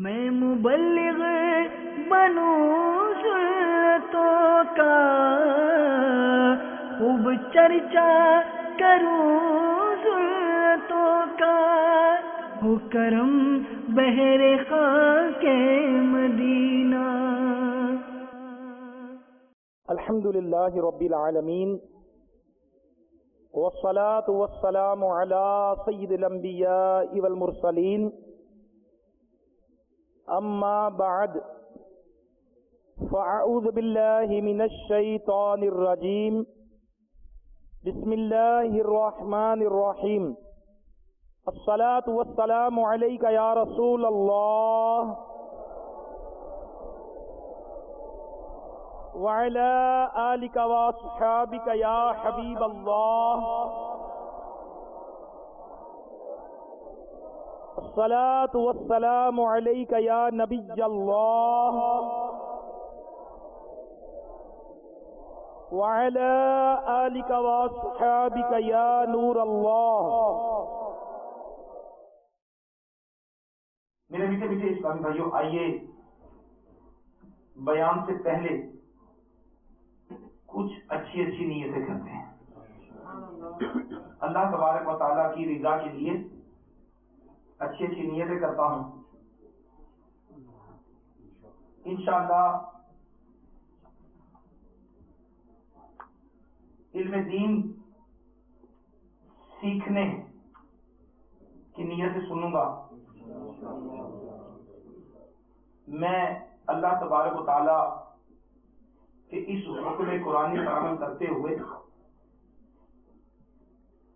میں مبلغ بنوں سنتوں کا، خوب چرچا کروں سنتوں کا، ہو کرم بہر خاک مدینہ۔ الحمدللہ رب العالمین، والصلاة والسلام علی سید الانبیاء والمرسلین، اما بعد فاعوذ باللہ من الشیطان الرجیم، بسم اللہ الرحمن الرحیم، الصلاة والسلام علیک یا رسول اللہ وعلی آلک واصحابک یا حبیب اللہ، الصلاة والسلام علیک یا نبی اللہ وعلی آلک واصحابک یا نور اللہ۔ میرے میٹھے میٹھے اسلامی بھائیوں، آئیے بیان سے پہلے کچھ اچھی نیتیں کرتے ہیں۔ اللہ تبارک و تعالیٰ کی رضا کے لیے اچھی نیتیں کرتا ہوں۔ انشاءاللہ علم دین سیکھنے کی نیت سے سنوں گا۔ میں اللہ تبارک و تعالیٰ کہ اس حکم قرآنی پر عمل کرتے ہوئے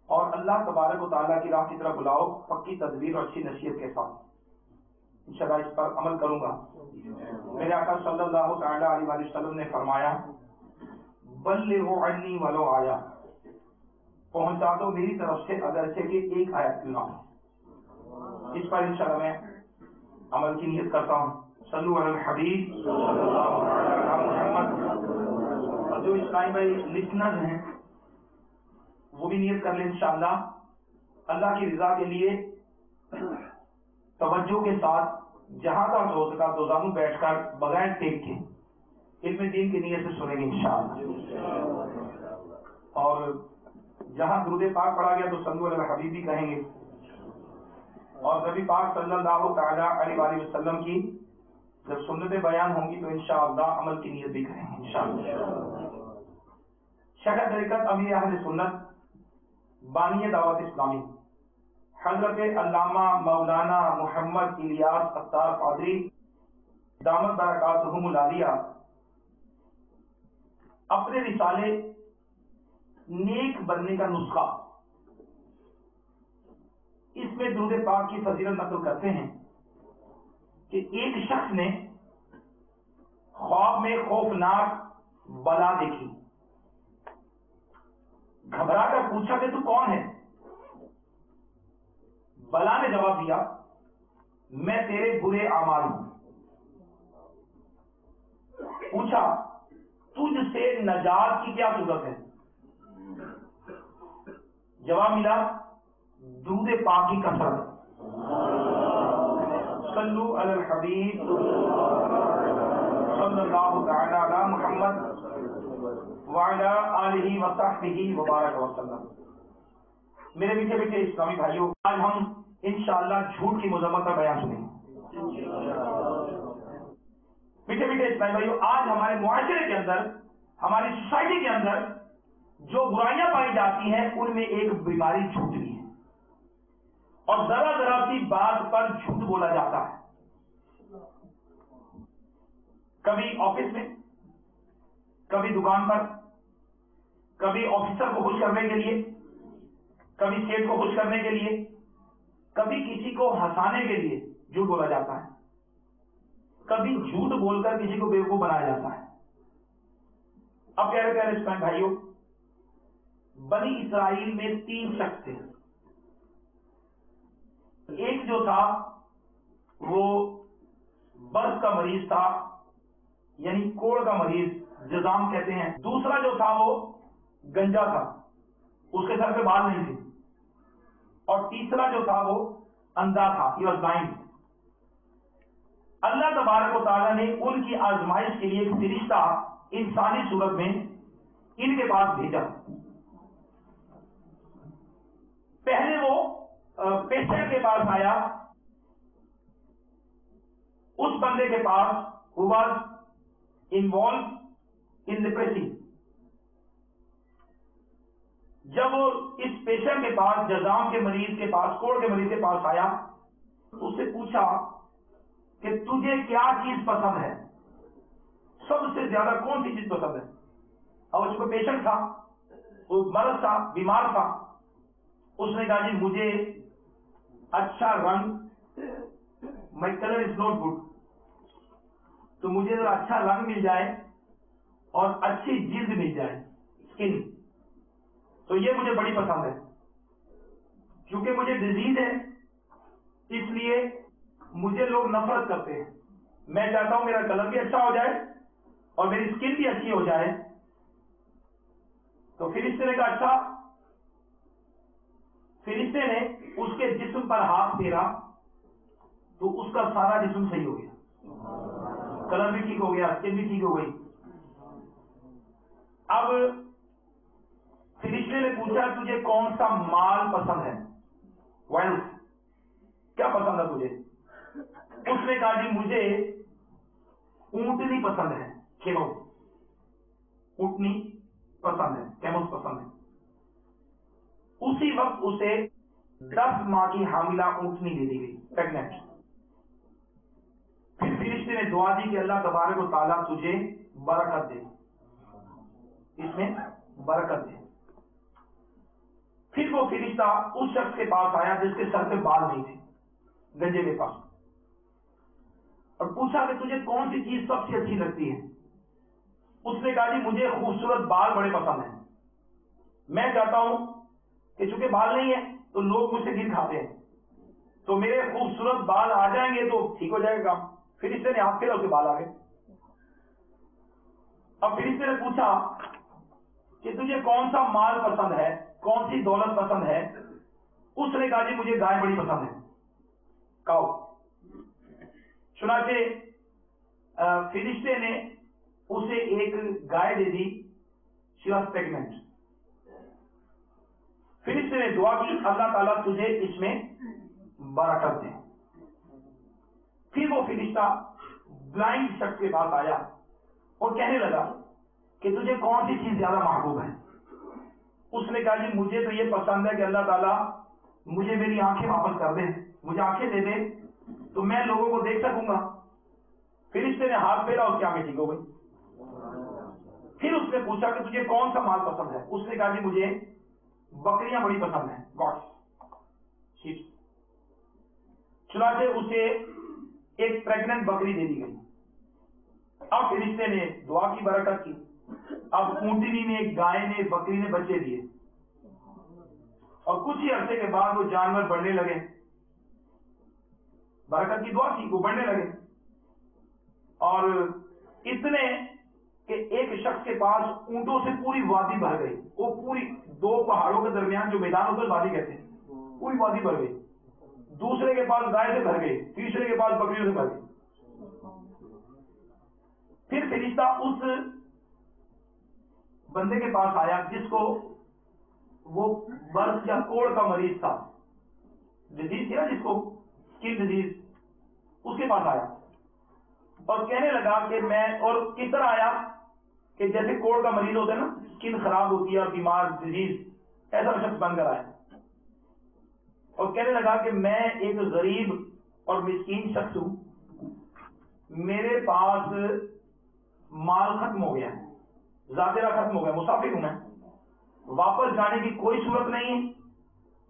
اور اللہ تبارک و تعالیٰ کی راہ کی طرف بلاؤ پکی تدبیر اور اچھی نصیحت کے ساتھ انشاءاللہ اس پر عمل کروں گا۔ میرے آقا صلی اللہ تعالی علیہ وسلم نے فرمایا، بلغوا عنی ولو آیا، پہنچا دو میری طرف سے اگرچہ کہ ایک آیت کیوں نہ ہو۔ اس پر انشاءاللہ میں عمل کی نیت کرتا ہوں۔ صلو علی الحبیب صلی اللہ علیہ محمد۔ اور جو اسلامی بھائی لسنر ہیں وہ بھی نیت کر لیں انشاءاللہ، اللہ کی رضا کے لیے توجہ کے ساتھ جہاں تک ہو سکا دو زانوں بیٹھ کر بغیر ٹیک کے علم دین کی نیت سے سنیں گے انشاءاللہ۔ اور جہاں درود پاک پڑھا گیا تو صلو علی الحبیب بھی کہیں گے، اور نبی پاک صلی اللہ تعالی علیہ وآلہ وسلم کی جب سنتیں بیان ہوں گی تو انشاءاللہ عمل کی نیت بھی کریں گے انشاءاللہ۔ شیخ طریقت امیر اہل سنت بانی دعوت اسلامی حضرت علامہ مولانا محمد الیاس عطار قادری دامت برکاتہم العالیہ اپنے رسالے نیک بننے کا نسخہ، اس میں درود پاک کی فضیلت نقل کرتے ہیں کہ ایک شخص نے خواب میں خوفناک بلا دیکھی، گھبرا کر پوچھا کہ تو کون ہے؟ بلا نے جواب دیا، میں تیرے برے اعمال ہوں۔ پوچھا تجھ سے نجات کی کیا صورت ہے؟ جواب ملا، درود پاک کی کثرت۔ صلو علی الحبیب صلی اللہ تعالی علی محمد وعلی آلہ وصحبہ وبارک وسلم۔ میرے میٹھے میٹھے اسلامی بھائیوں، آج ہم انشاءاللہ جھوٹ کی مذمت کا بیان سنیں گے۔ میٹھے میٹھے اسلامی بھائیوں، آج ہمارے معاشرے کے اندر، ہماری سوسائٹی کے اندر جو برائیاں پائی جاتی ہیں ان میں ایک بیماری جھوٹ بھی ہے، اور ذرا ذرا سی بات پر جھوٹ بولا جاتا ہے۔ کبھی آفس میں، کبھی دکان پر، کبھی آفیسر کو خوش کرنے کے لیے، کبھی سیٹ کو خوش کرنے کے لیے، کبھی کسی کو ہنسانے کے لیے جھوٹ بولا جاتا ہے، کبھی جھوٹ بول کر کسی کو بیوقوف بنایا جاتا ہے۔ اب پیارے پیارے اسلام بھائیوں، بنی اسرائیل میں 3 شخص تھے۔ ایک جو تھا وہ برس کا مریض تھا، یعنی کوڑ کا مریض، جزام کہتے ہیں۔ دوسرا جو تھا وہ گنجا تھا، اس کے سر پہ بال نہیں تھے، اور تیسرا جو تھا وہ اندھا تھا، he was blind۔ تبارک و تعالیٰ نے ان کی آزمائش کے لیے ایک فرشتہ انسانی صورت میں ان کے پاس بھیجا. پہلے وہ پیشنٹ کے پاس آیا, اس بندے کے پاس who was involved in leprosy. جب وہ اس پیشنٹ کے پاس, جزام کے مریض کے پاس, کوڑ کے مریض کے پاس آیا, اس سے پوچھا کہ تجھے کیا چیز پسند ہے, سب سے زیادہ کون سی چیز پسند ہے. اور اس کو پیشنٹ تھا, وہ مرض تھا, بیمار تھا. اس نے کہا جی مجھے اچھا رنگ, مائی کلر از ناٹ گڈ, تو مجھے ذرا اچھا رنگ مل جائے اور اچھی جلد مل جائے, اسکن, تو یہ مجھے بڑی پسند ہے. کیونکہ مجھے ڈیزیز ہے اس لیے مجھے لوگ نفرت کرتے ہیں. میں چاہتا ہوں میرا کلر بھی اچھا ہو جائے اور میری اسکن بھی اچھی ہو جائے. تو فرشتے نے کہا اچھا. فرشتے نے اس کے جسم پر ہاتھ پھیرا تو اس کا سارا جسم صحیح ہو گیا, کلر بھی ٹھیک ہو گیا, اسکن بھی ٹھیک ہو گئی. اب فرشتے نے پوچھا تجھے کون سا مال پسند ہے, ویلتھ کیا پسند ہے تجھے. اس نے کہا جی مجھے اونٹنی پسند ہے, کیمل, اونٹنی پسند ہے, کیمل پسند ہے. اسی وقت اسے 10 ماہ کی حاملہ اونٹنی دے دی گئی, پریگننٹ. پھر فرشتے نے دعا دی کہ اللہ تبارک و تعالیٰ تجھے برکت دے, اس میں برکت دے. پھر وہ فرشتہ اس شخص کے پاس آیا جس کے سر پہ بال نہیں تھے, گنجے کے پاس, اور پوچھا کہ تجھے کون سی چیز سب سے اچھی لگتی ہے. اس نے کہا جی مجھے خوبصورت بال بڑے پسند ہیں. میں چاہتا ہوں کہ چونکہ بال نہیں ہے تو لوگ مجھ سے گر کھاتے ہیں, تو میرے خوبصورت بال آ جائیں گے تو ٹھیک ہو جائے گا کام. فرشتے نے ہاتھ پھیرا, اس کے بال آ گئے. اب فرشتے نے پوچھا کہ تجھے کون سا مال پسند ہے, کون سی دولت پسند ہے. اس نے کہا جی مجھے گائے بڑی پسند ہے, کاؤ. چنانچہ فرشتے نے اسے ایک گائے دے دی, شی واز پریگننٹ. فرشتے نے دعا کی اللہ تعالیٰ تجھے اس میں برکت دے. پھر وہ فرشتہ بلائنڈ شخص کے پاس آیا اور کہنے لگا کہ تجھے کون سی چیز زیادہ محبوب ہے. اس نے کہا جی مجھے تو یہ پسند ہے کہ اللہ تعالیٰ مجھے میری آنکھیں واپس کر دے, مجھے آنکھیں دے دے تو میں لوگوں کو دیکھ سکوں گا. فرشتے نے ہاتھ پھیرا, اس کی آنکھیں ٹھیک ہو گئی. پھر اس نے پوچھا کہ تجھے کون سا مال پسند ہے. اس نے کہا جی مجھے بکریاں بڑی پسند ہیں, گاڈس. چنانچہ اسے ایک پریگننٹ بکری دے دی گئی. اب فرشتے نے دعا کی, برکت کی. اب اونٹنی نے, گائے نے, بکری نے بچے دیے, اور کچھ ہی عرصے کے بعد وہ جانور بڑھنے لگے. برکت کی دعا کی, وہ بڑھنے لگے, اور اتنے کہ ایک شخص کے پاس اونٹوں سے پوری وادی بھر گئی. وہ پوری 2 پہاڑوں کے درمیان جو میدان ہوتا ہے وادی کہتے ہیں, پوری وادی بھر گئی. دوسرے کے پاس گائے سے بھر گئی, تیسرے کے پاس بکریوں سے بھر گئی. پھر فرشتہ اس بندے کے پاس آیا جس کو وہ برس یا کوڑ کا مریض تھا, ڈیزیز تھی نا جس کو, اسکن ڈیزیز. اس کے پاس آیا اور کہنے لگا کہ میں, اور کس طرح آیا کہ جیسے کوڑ کا مریض ہوتا ہے نا, اسکن خراب ہوتی ہے اور بیمار, ڈیزیز, ایسا شخص بن کر آیا اور کہنے لگا کہ میں ایک غریب اور مسکین شخص ہوں, میرے پاس مال ختم ہو گیا, ذاترہ ختم ہو گیا, مسافر ہوں میں, واپس جانے کی کوئی صورت نہیں ہے,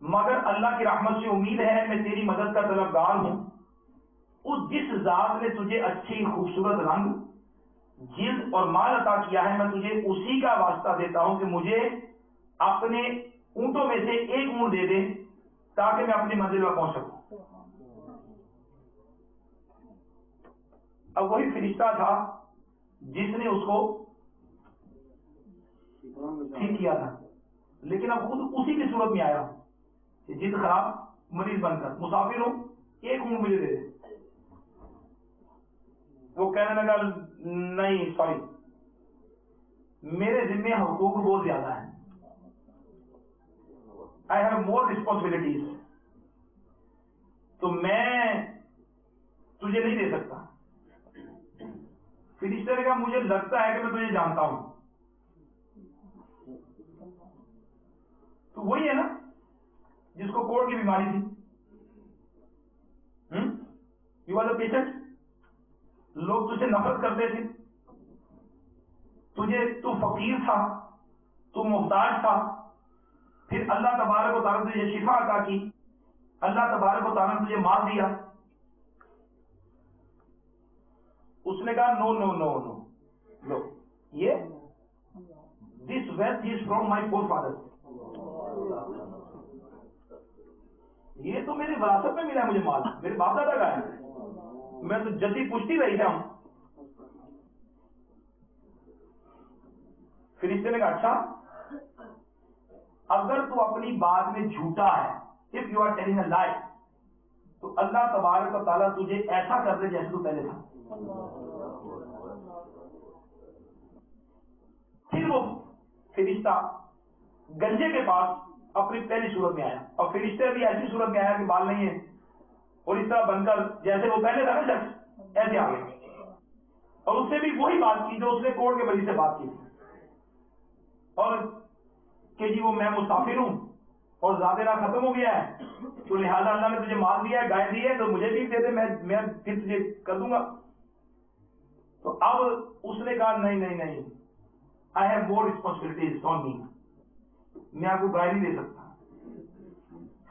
مگر اللہ کی رحمت سے امید ہے, میں تیری مدد کا طلبگار ہوں. اس جس ذات نے تجھے اچھی خوبصورت رنگ, جلد اور مال عطا کیا ہے, میں تجھے اسی کا واسطہ دیتا ہوں کہ مجھے اپنے اونٹوں میں سے ایک اونٹ دے دے تاکہ میں اپنی منزل پر پہنچ سکوں. اب وہی فرشتہ تھا جس نے اس کو ٹھیک کیا تھا, لیکن اب خود اسی کی صورت میں آیا کہ جلد خراب, مریض بن کر, مسافر ہوں, ایک اونٹ مجھے دے دے. وہ کہنے لگا نہیں سوری میرے ذمے حقوق بہت زیادہ ہیں, آئی ہیو مور ریسپانسبلٹیز, تو میں تجھے نہیں دے سکتا. فرشتے نے کہا مجھے لگتا ہے کہ میں تجھے جانتا ہوں. تو وہی ہے نا جس کو کوڑ کی بیماری تھی, یو آر دا پیشنٹ, لوگ تجھے نفرت کرتے تھے, تو فقیر تھا, تو محتاج تھا, پھر اللہ تبارک و تعالیٰ نے تجھے شفا عطا کی, اللہ تبارک و تعالیٰ نے تجھے مال دیا. اس نے کہا نو نو نو نو لو, یہ this wealth is from my forefather, یہ تو میری وراثت میں ملا ہے, مجھے مال میرے باپ دادا کا ہے, میں تو جدی پشتی رہی ہوں. فرشتے نے کہا اچھا اگر تو اپنی بات میں جھوٹا ہے, if you are telling a lie, تو اللہ تبارک و تعالیٰ تجھے ایسا کر دے جیسے تو پہلے تھا. پھر وہ فرشتہ گنجے کے پاس اپنی پہلی صورت میں آیا, اور فرشتے بھی ایسی صورت میں آیا کہ بال نہیں ہے, اور اس طرح بن کر جیسے وہ پہلے تھا نا شخص ایسے آ گئے, اور اس سے بھی وہی بات کی جو اس نے کوڑ کے ولی سے بات کی تھی, اور کہ جی وہ میں مسافر ہوں اور زیادہ ختم ہو گیا ہے, تو لہٰذا اللہ نے تجھے مال دیا ہے, گائے دی ہے, تو مجھے بھی دے دے, میں پھر تجھے کر دوں گا. تو اب اس نے کہا نہیں نہیں نہیں, آئی ہیو مور ریسپانسبلٹیز آن می, میں آپ کو گائے نہیں دے سکتا.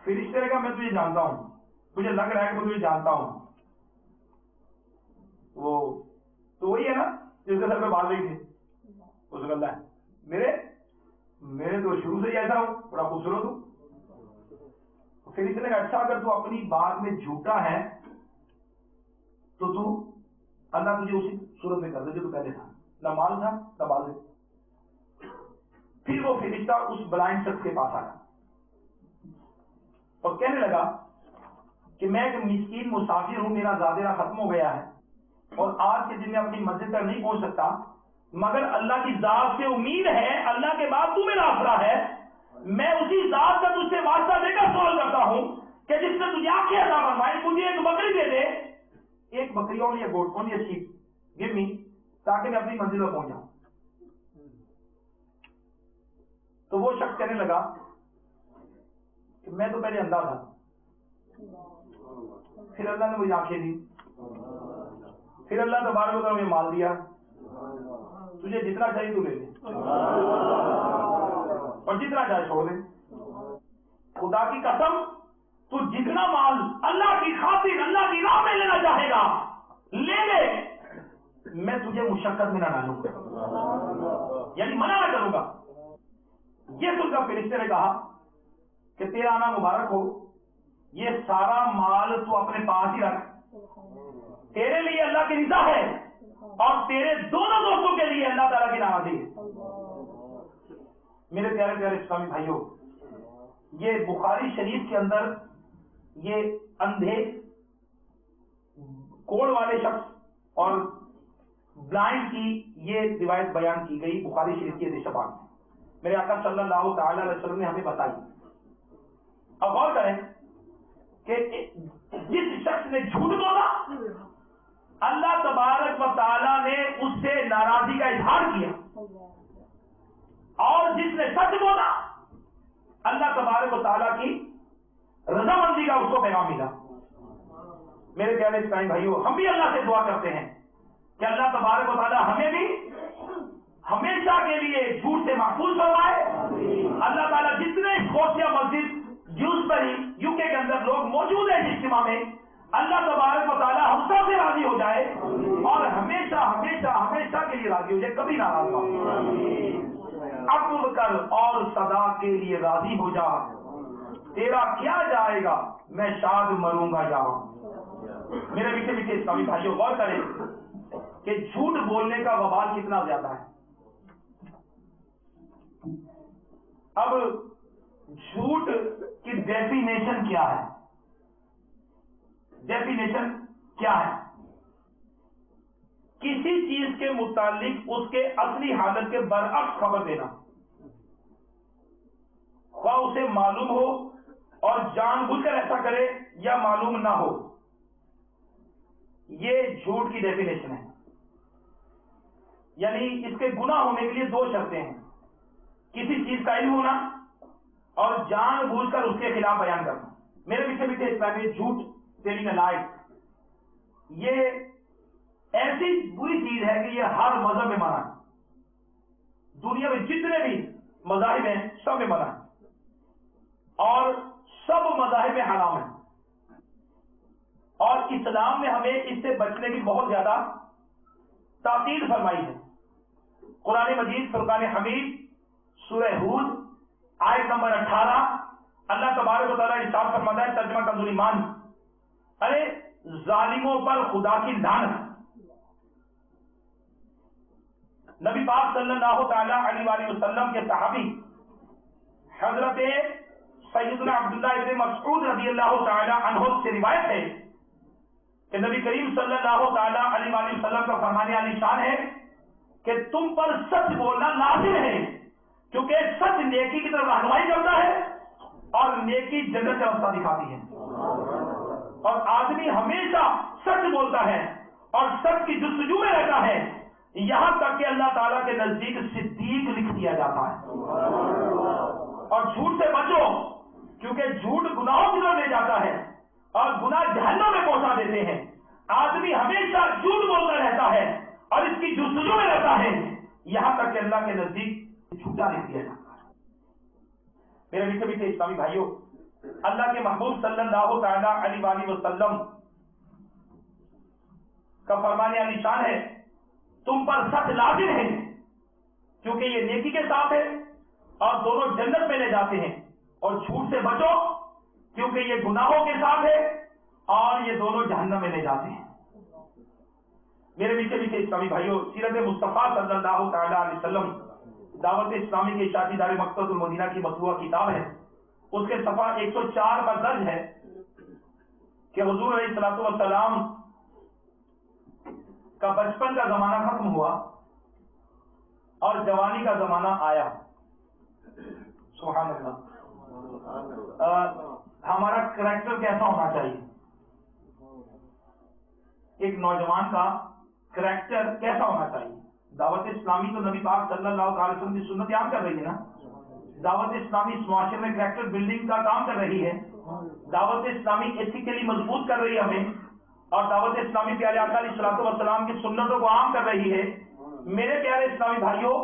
فرشتے نے کہا میں تجھے جانتا ہوں, مجھے لگ رہا ہے کہ میں تجھے جانتا ہوں. وہ تو وہی ہے نا جس کے سر پہ بال نہیں تھے, اس کو اللہ ہے میرے تو شروع سے ہی ایسا ہوں, بڑا خوبصورت ہوں. پھر اس نے کہا اچھا اگر تو اپنی بات میں جھوٹا ہے تو اللہ تجھے اسی صورت میں کر دے جو تو پہلے تھا, نہ مال تھا نہ بال تھے. پھر وہ فرشتہ اس بلائنڈ شخص کے پاس آیا اور کہنے لگا کہ میں ایک مسکین مسافر ہوں, میرا زادرہ ختم ہو گیا ہے, اور آج کے دن میں اپنی منزل تک نہیں پہنچ سکتا, مگر اللہ کی ذات سے امید ہے, اللہ کے بعد تو میرا آسرا ہے. میں اسی ذات کا تجھ سے واسطہ دے کر سوال کرتا ہوں کہ جس نے تجھے آنکھیں عطا فرمائی, مجھے ایک بکری دے دے, ایک بکری اور یہ گوٹ اور یہ شیپ گیو می, تاکہ میں اپنی منزل پر پہنچ جاؤں. تو وہ شخص کہنے لگا کہ میں تو پہلے اندھا تھا, پھر اللہ نے مجھے آنکھیں دی, پھر اللہ تبارک و تعالیٰ نے مجھے مال دیا, تجھے جتنا چاہیے تو لے لے اور جتنا چاہے چھوڑ دے. خدا کی قسم تو جتنا مال اللہ کی خاطر اللہ کی راہ میں لینا چاہے گا لے لے, میں تجھے مشقت میں نہ ڈالوں گا, یعنی منع نہ کروں گا. یہ سن کر فرشتے نے کہا کہ تیرا آنا مبارک ہو, یہ سارا مال تو اپنے پاس ہی رکھ, تیرے لیے اللہ کی رضا ہے اور تیرے دونوں دوستوں کے لیے اللہ تعالیٰ کی ناراضی ہے. میرے پیارے پیارے اسلامی بھائیوں, یہ بخاری شریف کے اندر یہ اندھے کوڑ والے شخص اور بلائنڈ کی یہ روایت بیان کی گئی بخاری شریف کی حدیث پاک میں. میرے آقا صلی اللہ تعالی علیہ وسلم نے ہمیں بتائی. اب غور کریں کہ جس شخص نے جھوٹ بولا اللہ تبارک و تعالیٰ نے اس سے ناراضی کا اظہار کیا, اور جس نے سچ بولا اللہ تبارک و تعالیٰ کی رضامندی کا اس کو پیغام ملا. میرے پیارے اسلامی بھائیوں, ہم بھی اللہ سے دعا کرتے ہیں کہ اللہ تبارک و تعالیٰ ہمیں بھی ہمیشہ کے لیے جھوٹ سے محفوظ فرمائے. اللہ تعالیٰ جتنے خفیہ مسجد ڈیوزبری یو کے اندر لوگ موجود ہیں اس اجتماع میں, اللہ تبارک و تعالیٰ ہم سب سے راضی ہو جائے اور ہمیشہ ہمیشہ ہمیشہ کے لیے راضی ہو جائے, کبھی ناراض نہ ہو. عفو کر اور صدا کے لیے راضی ہو جا, تیرا کیا جائے گا میں شاد مروں گا جا. میرے میٹھے میٹھے اسلامی بھائیوں, غور کریں کہ جھوٹ بولنے کا وبال کتنا زیادہ ہے. اب جھوٹ کی ڈیفینیشن کیا ہے؟ ڈیفینیشن کیا ہے؟ کے متعلق اس کے اصلی حالت کے برعکس خبر دینا، خواہ اسے معلوم ہو اور جان بوجھ کر ایسا کرے یا معلوم نہ ہو، یہ جھوٹ کی ڈیفینیشن ہے. یعنی اس کے گناہ ہونے کے لیے دو شرطیں ہیں، کسی چیز کا علم ہونا اور جان بوجھ کر اس کے خلاف بیان کرنا. میرے پیچھے پیچھے اسلامی جھوٹ ٹیلنگ اے لائی، یہ ایسی بری چیز ہے کہ یہ ہر مذہب میں منع ہے. دنیا میں جتنے بھی مذاہب ہیں سب میں منع ہے اور سب مذاہب میں حرام ہے. اور اسلام نے ہمیں اس سے بچنے کی بہت زیادہ تاکید فرمائی ہے. قرآن مجید فرقان حمید سورہ ہود آیت نمبر 18 اللہ تبارک و تعالیٰ ارشاد فرماتا ہے، ترجمہ کنزول ایمان، ارے ظالموں پر خدا کی لعنت. نبی پاک صلی اللہ تعالیٰ علیہ وآلہ وسلم کے صحابی حضرت سیدنا عبداللہ ابن مسعود رضی اللہ تعالیٰ عنہ سے روایت ہے کہ نبی کریم صلی اللہ تعالیٰ علیہ وآلہ وسلم کا فرمانے علی شان ہے کہ تم پر سچ بولنا لازم ہے، کیونکہ سچ نیکی کی طرف رہنمائی کرتا ہے اور نیکی جنت کا راستہ دکھاتی ہے. اور آدمی ہمیشہ سچ بولتا ہے اور سچ کی جستجو میں رہتا ہے، یہاں تک کہ اللہ تعالیٰ کے نزدیک صدیق لکھ دیا جاتا ہے. اور جھوٹ سے بچو، کیونکہ جھوٹ گناہوں کی طرف لے جاتا ہے اور گناہ جہنم میں پہنچا دیتے ہیں. آدمی ہمیشہ جھوٹ بولتا رہتا ہے اور اس کی جستجو میں رہتا ہے، یہاں تک کہ اللہ کے نزدیک جھوٹا لکھ دیا جاتا ہے. میرے میٹھے میٹھے اسلامی بھائیوں، اللہ کے محبوب صلی اللہ تعالیٰ علیہ وآلہ وسلم کا فرمانے علی شان ہے، تم پر سچ لازم ہے کیونکہ یہ نیکی کے ساتھ ہے اور دونوں جنت میں لے جاتے ہیں، اور جھوٹ سے بچو کیونکہ یہ گناہوں کے ساتھ ہے اور یہ دونوں جہنم میں لے جاتے ہیں. میرے میٹھے میٹھے اسلامی بھائیوں، سیرت مصطفیٰ صلی اللہ تعالیٰ علیہ وسلم دعوت اسلامی کے اشاعتی ادارے مکتبۃ المدینہ کی مطبوعہ کتاب ہے، اس کے صفحہ 104 پر درج ہے کہ حضور علیہ الصلوۃ والسلام کا بچپن کا زمانہ ختم ہوا اور جوانی کا زمانہ آیا. سبحان اللہ. ہمارا کریکٹر کیسا ہونا چاہیے؟ ایک نوجوان کا کریکٹر کیسا ہونا چاہیے؟ دعوت اسلامی تو نبی پاک صلی اللہ علیہ وسلم کی سنت یاد کر رہی ہے نا. دعوت اسلامی اس معاشرے میں کریکٹر بلڈنگ کا کام کر رہی ہے. دعوت اسلامی ایتھیکلی مضبوط کر رہی ہے ہمیں، اور دعوت اسلامی پیارے آقا علیہ الصلوۃ والسلام کی سنتوں کو عام کر رہی ہے. میرے پیارے اسلامی بھائیوں،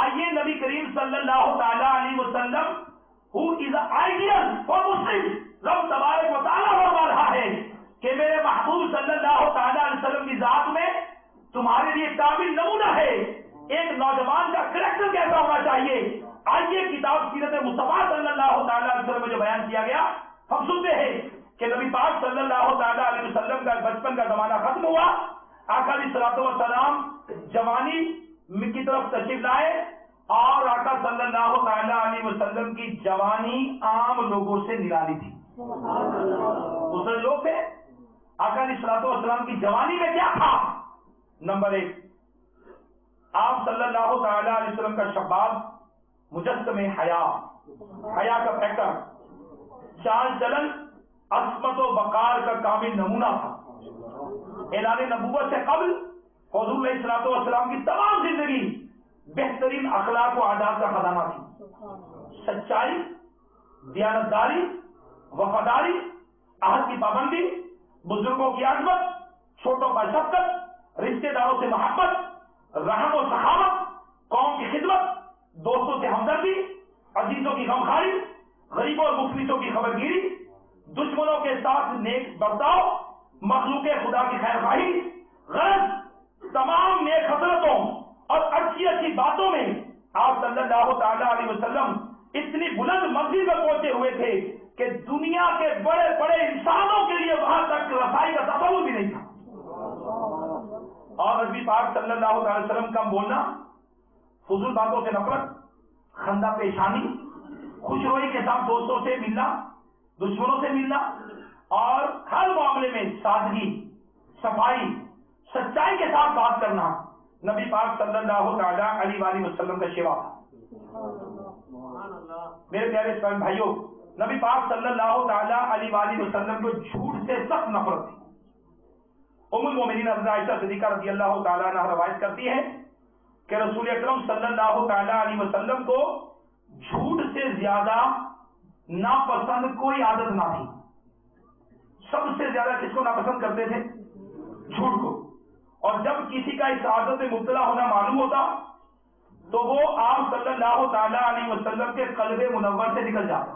آئیے نبی کریم صلی اللہ تعالیٰ علیہ وسلم who is the ideal for Muslims، رب تبارک و تعالیٰ فرما رہا ہے کہ میرے محبوب صلی اللہ تعالیٰ علیہ وسلم کی ذات میں تمہارے لیے کامل نمونہ ہے ایک نوجوان کا کریکٹر کیسا ہونا چاہیے. آئیے کتاب سیرت مصطفیٰ صلی اللہ تعالیٰ علیہ وسلم میں جو بیان کیا گیا ہم سنتے ہیں کہ نبی پاک صلی اللہ تعالیٰ علیہ وسلم کا بچپن کا زمانہ ختم ہوا، آقا علیہ الصلوۃ والسلام جوانی کی طرف تشریف لائے، اور آقا صلی اللہ تعالیٰ علیہ وسلم کی جوانی عام لوگوں سے نرالی تھی. دوسرے لوگ تھے، آقا علیہ الصلوۃ والسلام کی جوانی میں کیا تھا؟ نمبر 1، آپ صلی اللہ تعالیٰ علیہ وسلم کا شباب مجسم حیا کا فیکٹر، چال چلن عصمت و وقار کا کامل نمونہ تھا. اعلان نبوت سے قبل حضور علیہ الصلوۃ والسلام کی تمام زندگی بہترین اخلاق و عادات کا خزانہ تھی. سچائی، دیانتداری، وفاداری، عہد کی پابندی، بزرگوں کی عظمت، چھوٹوں پر شفقت، رشتے داروں سے محبت، رحم و سخاوت، قوم کی خدمت، دوستوں سے ہمدردی، عزیزوں کی غمخواری، غریبوں اور مفلسوں کی خبرگیری، دشمنوں کے ساتھ نیک برتاؤ، مخلوق خدا کی خیر خواہی، غرض تمام نیک خصلتوں اور اچھی اچھی باتوں میں آپ صلی اللہ تعالیٰ علیہ وسلم اتنی بلند منزل پر پہنچے ہوئے تھے کہ دنیا کے بڑے بڑے انسانوں کے لیے وہاں تک رسائی کا تصور بھی نہیں تھا. اور نبی پاک صلی اللہ علیہ وسلم کم بولنا، فضول باتوں سے نفرت، خندہ پیشانی، خوش روئی کے ساتھ دوستوں سے ملنا، دشمنوں سے ملنا، اور ہر معاملے میں سادگی، صفائی، سچائی کے ساتھ بات کرنا، نبی پاک صلی اللہ تعالیٰ علیہ وآلہ وسلم کا شیوا تھا. میرے پیارے اسلامی بھائیوں، نبی پاک صلی اللہ تعالیٰ علیہ وآلہ وسلم کو جھوٹ سے سخت نفرت تھی. ام المومنین حضرت عائشہ صدیقہ رضی اللہ تعالیٰ عنہ روایت کرتی ہے کہ رسول اکرم صلی اللہ تعالیٰ علیہ وسلم کو جھوٹ سے زیادہ ناپسند کوئی عادت نہ تھی. سب سے زیادہ کس کو ناپسند کرتے تھے؟ جھوٹ کو. اور جب کسی کا اس عادت میں مبتلا ہونا معلوم ہوتا تو وہ آپ صلی اللہ تعالیٰ علیہ وسلم کے قلب منور سے نکل جاتا،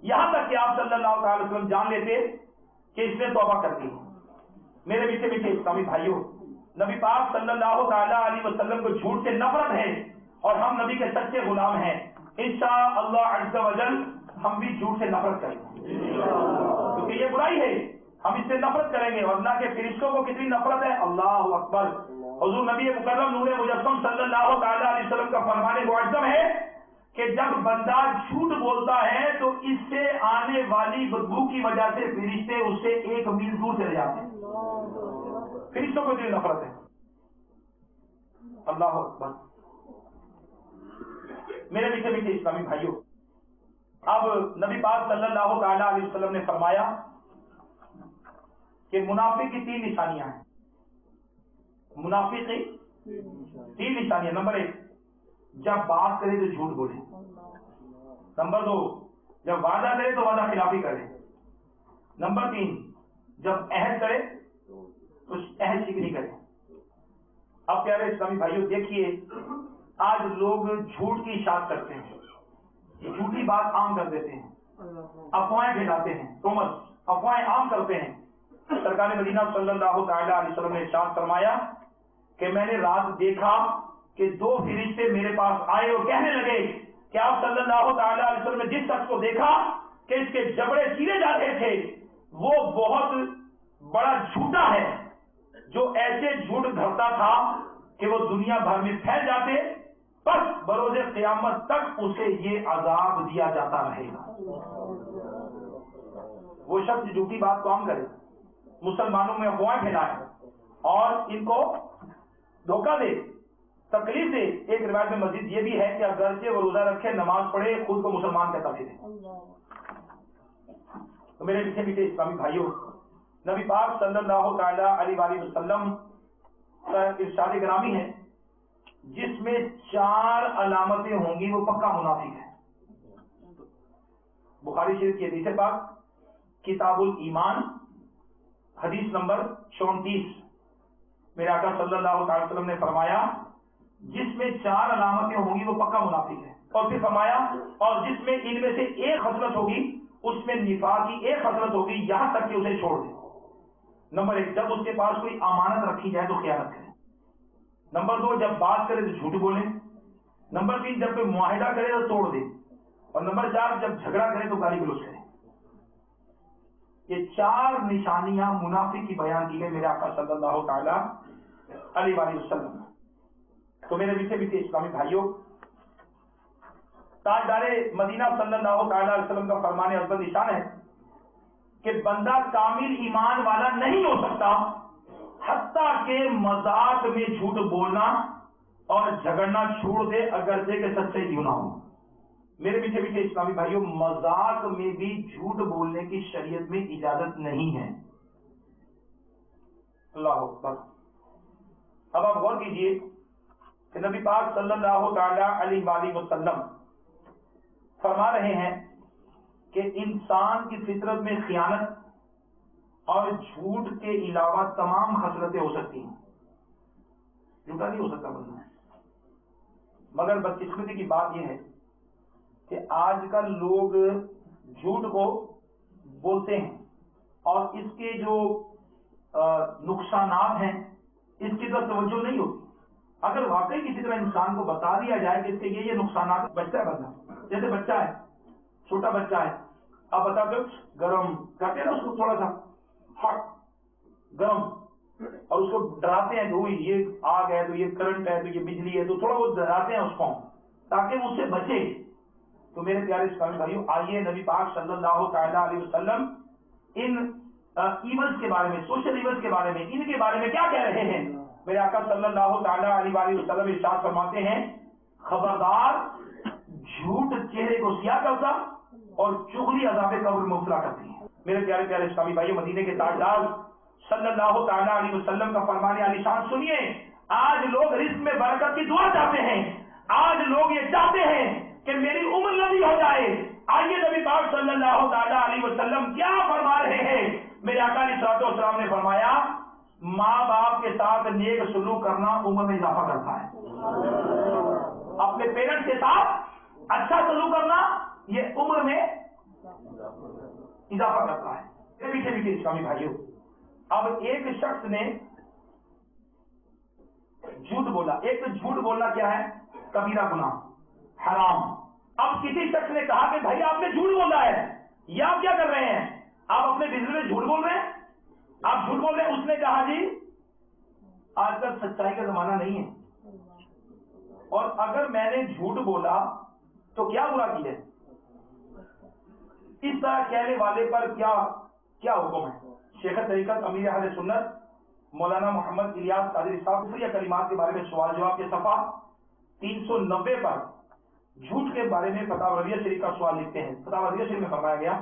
یہاں تک کہ آپ صلی اللہ تعالی وسلم جان لیتے کہ اس نے توبہ کر دی. میرے میٹھے میٹھے اسلامی بھائیوں، نبی پاک صلی اللہ تعالیٰ علیہ وسلم کو جھوٹ سے نفرت ہے اور ہم نبی کے سچے غلام ہیں. انشاءاللہ عز و جل ہم بھی جھوٹ سے نفرت کریں گے کیونکہ یہ برائی ہے. ہم اس سے نفرت کریں گے. اور اللہ کے فرشتوں کو کتنی نفرت ہے، اللہ اکبر. حضور نبی مکرم نور مجسم صلی اللہ تعالیٰ علیہ وسلم کا فرمان معظم ہے کہ جب بندہ جھوٹ بولتا ہے تو اس سے آنے والی بدبو کی وجہ سے فرشتے اس سے 1 میل دور چلے جاتے ہیں. فرشتوں کو اتنی نفرت ہے. اللہ اکبر. میرے میٹھے میٹھے اسلامی بھائیوں، اب نبی پاک صلی اللہ تعالیٰ علیہ وسلم نے فرمایا کہ منافق کی 3 نشانیاں ہیں. منافق کی 3 نشانیاں. نمبر 1، جب بات کرے تو جھوٹ بولے. نمبر 2، جب وعدہ کرے تو وعدہ خلافی کرے. نمبر 3، جب عہد کرے تو عہد شکنی کرے. اب پیارے اسلامی بھائیوں دیکھیے، آج لوگ جھوٹ کی اشاعت کرتے ہیں، جھوٹی بات عام کر دیتے ہیں، افواہیں پھیلاتے ہیں، افواہیں عام کرتے ہیں. سرکار مدینہ صلی اللہ تعالیٰ علیہ وسلم نے ارشاد فرمایا کہ میں نے رات دیکھا کہ 2 فرشتے میرے پاس آئے اور کہنے لگے کہ آپ صلی اللہ تعالیٰ علیہ وسلم نے جس شخص کو دیکھا کہ اس کے جبڑے چیرے جا رہے تھے وہ بہت بڑا جھوٹا ہے، جو ایسے جھوٹ گھڑتا تھا کہ وہ دنیا بھر میں پھیل جاتے، بس بروز قیامت تک اسے یہ عذاب دیا جاتا رہے گا. وہ شخص جھوٹی بات کو عام کرے، مسلمانوں میں افواہیں پھیلائے اور ان کو دھوکہ دے، تکلیف دے. ایک روایت میں مزید یہ بھی ہے کہ اگرچہ وہ روزہ رکھے، نماز پڑھے، خود کو مسلمان کہتا پھرے. تو میرے میٹھے میٹھے اسلامی بھائیوں، نبی پاک صلی اللہ تعالیٰ علیہ وآلہ وسلم کا ارشاد گرامی ہے جس میں 4 علامتیں ہوں گی وہ پکا منافق ہے. بخاری شریف کی حدیث پاک کتاب الایمان حدیث نمبر 34، میرے آقا صلی اللہ تعالی وسلم نے فرمایا جس میں 4 علامتیں ہوں گی وہ پکا منافق ہے. اور پھر فرمایا اور جس میں ان میں سے ایک خصلت ہوگی اس میں نفاق کی ایک خصلت ہوگی یہاں تک کہ اسے چھوڑ دے. نمبر 1، جب اس کے پاس کوئی امانت رکھی جائے تو خیانت کرے. نمبر 2، جب بات کرے تو جھوٹ بولے. نمبر 3، جب کوئی معاہدہ کرے تو توڑ دے. اور نمبر 4، جب جھگڑا کرے تو گالی گلوچ کرے. یہ 4 نشانیاں منافق کی بیان کی گئی میرے آقا صلی اللہ تعالیٰ علیہ وآلہ وسلم. تو میرے میٹھے میٹھے اسلامی بھائیوں، تاجدار مدینہ صلی اللہ تعالیٰ علیہ وسلم کا فرمان عظمت نشان ہے کہ بندہ کامل ایمان والا نہیں ہو سکتا حتیٰ کہ مذاق میں جھوٹ بولنا اور جھگڑنا چھوڑ دے اگرچہ کہ سچے کیوں نہ ہو. میرے میٹھے میٹھے اسلامی بھائیوں، مذاق میں بھی جھوٹ بولنے کی شریعت میں اجازت نہیں ہے. اللہ اکبر. اب آپ غور کیجئے کہ نبی پاک صلی اللہ تعالیٰ علیہ وآلہ وسلم فرما رہے ہیں کہ انسان کی فطرت میں خیانت اور جھوٹ کے علاوہ تمام خصلتیں ہو سکتی ہیں. جھوٹا نہیں ہو سکتا بندہ، مگر بدقسمتی کی بات یہ ہے کہ آج کل لوگ جھوٹ کو بولتے ہیں اور اس کے جو نقصانات ہیں اس کی طرف توجہ نہیں ہوتی. اگر واقعی کسی طرح انسان کو بتا دیا جائے کہ اس کے یہ نقصانات، بچتا ہے بندہ، جیسے بچہ ہے، چھوٹا بچہ ہے، آپ بتا دو گرم کرتے ہیں نا اس کو تھوڑا سا ہاٹ گرم، اور اس کو ڈراتے ہیں کہ یہ آگ ہے تو یہ کرنٹ ہے تو یہ بجلی ہے، تو تھوڑا وہ ڈراتے ہیں اس کو تاکہ وہ اس سے بچے. تو میرے پیارے اسلامی بھائیوں، آئیے نبی پاک صلی اللہ تعالیٰ علیہ وسلم ان ایونٹس کے بارے میں، سوشل ایونٹس کے بارے میں، ان کے بارے میں کیا کہہ رہے ہیں؟ میرے آقا صلی اللہ تعالی علیہ وسلم ارشاد فرماتے ہیں خبردار جھوٹ چہرے کو سیاہ کرتا اور چغلی عذاب قبر میں مبتلا کرتی ہے۔ میرے پیارے پیارے اسلامی بھائیو، مدینے کے تاجدار صلی اللہ تعالی علیہ وسلم کا فرمان عالی شان سنیے۔ آج لوگ رزق میں برکت کی دعا چاہتے ہیں، آج لوگ یہ چاہتے ہیں کہ میری عمر لمبی ہو جائے۔ آئیے نبی پاک صلی اللہ تعالی علیہ وسلم کیا فرما رہے ہیں؟ میرے آقا علیہ الصلوۃ والسلام نے فرمایا ماں باپ کے ساتھ نیک سلوک کرنا عمر میں اضافہ کرتا ہے، اپنے پیرنٹس کے ساتھ اچھا سلوک کرنا یہ عمر میں اضافہ کرتا ہے۔ پیچھے پیچھے اسلامی بھائیوں، اب ایک شخص نے جھوٹ بولا۔ ایک تو جھوٹ بولنا کیا ہے؟ کبیرہ گناہ، حرام۔ اب کسی شخص نے کہا کہ بھائی آپ نے جھوٹ بولا ہے، یہ آپ کیا کر رہے ہیں؟ آپ اپنے بزنس میں جھوٹ بول رہے ہیں، آپ جھوٹ بول رہے ہیں۔ اس نے کہا جی آج کل سچائی کا زمانہ نہیں ہے، اور اگر میں نے جھوٹ بولا تو کیا برا کی ہے؟ اس طرح کہنے والے پر کیا حکم ہے؟ شیخ طریقت امیر اہل سنت مولانا محمد الیاس قادری صاحب کفریہ کلمات کے بارے میں سوال جواب کے صفحہ 390 پر جھوٹ کے بارے میں فتاوی رضیہ شریف کا سوال لکھتے ہیں۔ فتاوی رضیہ شریف میں فرمایا گیا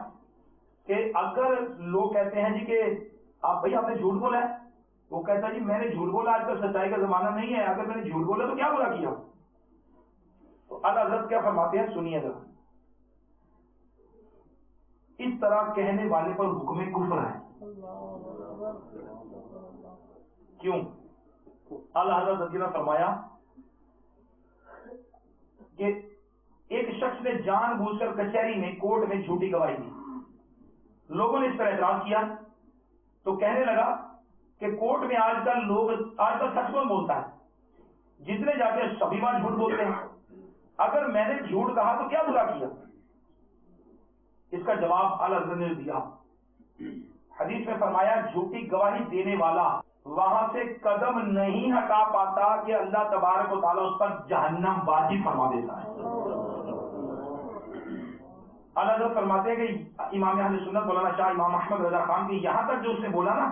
کہ اگر لوگ کہتے ہیں جی کہ آپ نے جھوٹ بولا ہے، وہ کہتا ہے جی میں نے جھوٹ بولا، آج کل سچائی کا زمانہ نہیں ہے، اگر میں نے جھوٹ بولا تو کیا برا کیا؟ تو اعلیٰ حضرت کیا فرماتے ہیں سنیے گا، اس طرح کہنے والے پر حکم کفر ہے۔ کیوں؟ اعلیٰ حضرت نے فرمایا کہ ایک شخص نے جان بوجھ کر کچہری میں، کورٹ میں جھوٹی گواہی دی۔ لوگوں نے اس پر اعتراض کیا تو کہنے لگا کہ کورٹ میں آج کل سچ کون بولتا ہے؟ جتنے جاتے ہیں سبھی بات جھوٹ بولتے ہیں، اگر میں نے جھوٹ کہا تو کیا برا کیا؟ اس کا جواب اعلیٰ حضرت نے دیا، حدیث میں فرمایا جھوٹی گواہی دینے والا وہاں سے قدم نہیں ہٹا پاتا کہ اللہ تبارک و تعالیٰ اس پر جہنم واجب فرما دیتا ہے۔ اعلیٰ حضرت فرماتے ہیں کہ امام اہل سنت مولانا شاہ امام احمد رضا خان کی یہاں تک جو اس نے بولا نا،